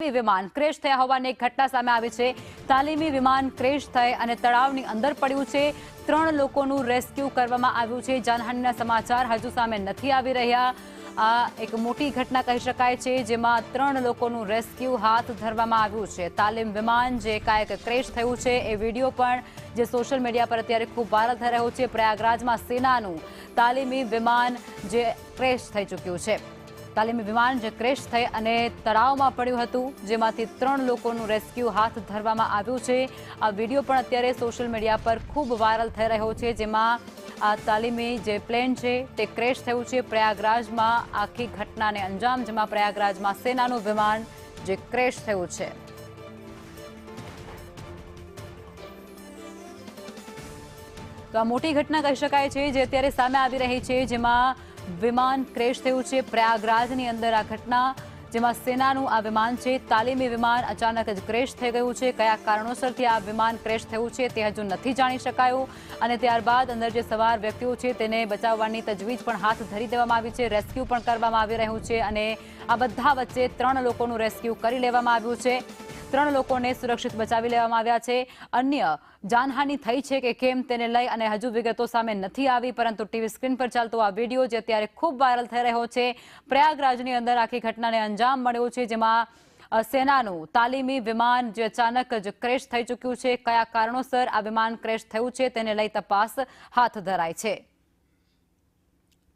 તાલીમી વિમાન ક્રેશ થયા હોવાની એક ઘટના સામે આવી છે। તાલીમી વિમાન ક્રેશ થઈ અને તળાવની અંદર પડ્યું છે। 3 લોકોનું રેસ્ક્યુ કરવામાં આવ્યું છે। જાનહાનિના સમાચાર હજુ સામે નથી આવી રહ્યા। આ એક મોટી ઘટના કહી શકાય છે, જેમાં 3 લોકોનું રેસ્ક્યુ હાથ ધરવામાં આવ્યું છે। તાલીમ વિમાન જે એકાએક ક્રેશ થયું છે એ વિડીયો પણ જે સોશિયલ મીડિયા પર અત્યારે ખૂબ વાયરલ થઈ રહ્યો છે। પ્રયાગરાજમાં સેનાનું તાલીમી વિમાન જે ક્રેશ થઈ ચૂક્યું છે। તાલીમી વિમાન જે ક્રેશ થઈ અને તળાવમાં પડ્યું હતું, જેમાંથી 3 લોકોનું રેસ્ક્યુ હાથ ધરવામાં આવ્યું છે। આ વિડીયો પણ અત્યારે સોશિયલ મીડિયા પર ખૂબ વાયરલ થઈ રહ્યો છે, જેમાં આ તાલીમી જે પ્લેન છે તે ક્રેશ થયું છે પ્રયાગરાજમાં આખી ઘટનાને અંજામ, જેમાં પ્રયાગરાજમાં સેનાનું વિમાન જે ક્રેશ થયું છે। તો આ મોટી ઘટના કહી શકાય છે જે અત્યારે સામે આવી રહી છે, જેમાં વિમાન ક્રેશ થયું છે પ્રયાગરાજની અંદર આ ઘટના, જેમાં સેનાનું આ વિમાન છે। તાલીમી વિમાન અચાનક જ ક્રેશ થઈ ગયું છે। કયા કારણોસરથી આ વિમાન ક્રેશ થયું છે તે હજુ નથી જાણી શકાયું અને ત્યારબાદ અંદર જે સવાર વ્યક્તિઓ છે તેને બચાવવાની તજવીજ પણ હાથ ધરી દેવામાં આવી છે। રેસ્ક્યુ પણ કરવામાં આવી રહ્યું છે અને આ બધા વચ્ચે 3 લોકોનું રેસ્ક્યુ કરી લેવામાં આવ્યું છે। 3 લોકોને સુરક્ષિત બચાવી લેવામાં આવ્યા છે। અન્ય જાનહાનિ થઈ છે કે કેમ તેને લઈ અને હજુ વિગતો સામે નથી આવી, પરંતુ ટીવી સ્ક્રીન પર ચાલતો આ વિડીયો જે અત્યારે ખૂબ વાયરલ થઈ રહ્યો છે, પ્રયાગરાજની અંદર આખી ઘટનાને અંજામ મળ્યો છે, જેમાં સેનાનું તાલીમી વિમાન જે અચાનક જ ક્રેશ થઈ ચૂક્યું છે। કયા કારણોસર આ વિમાન ક્રેશ થયું છે તેને લઈ તપાસ હાથ ધરાઈ છે।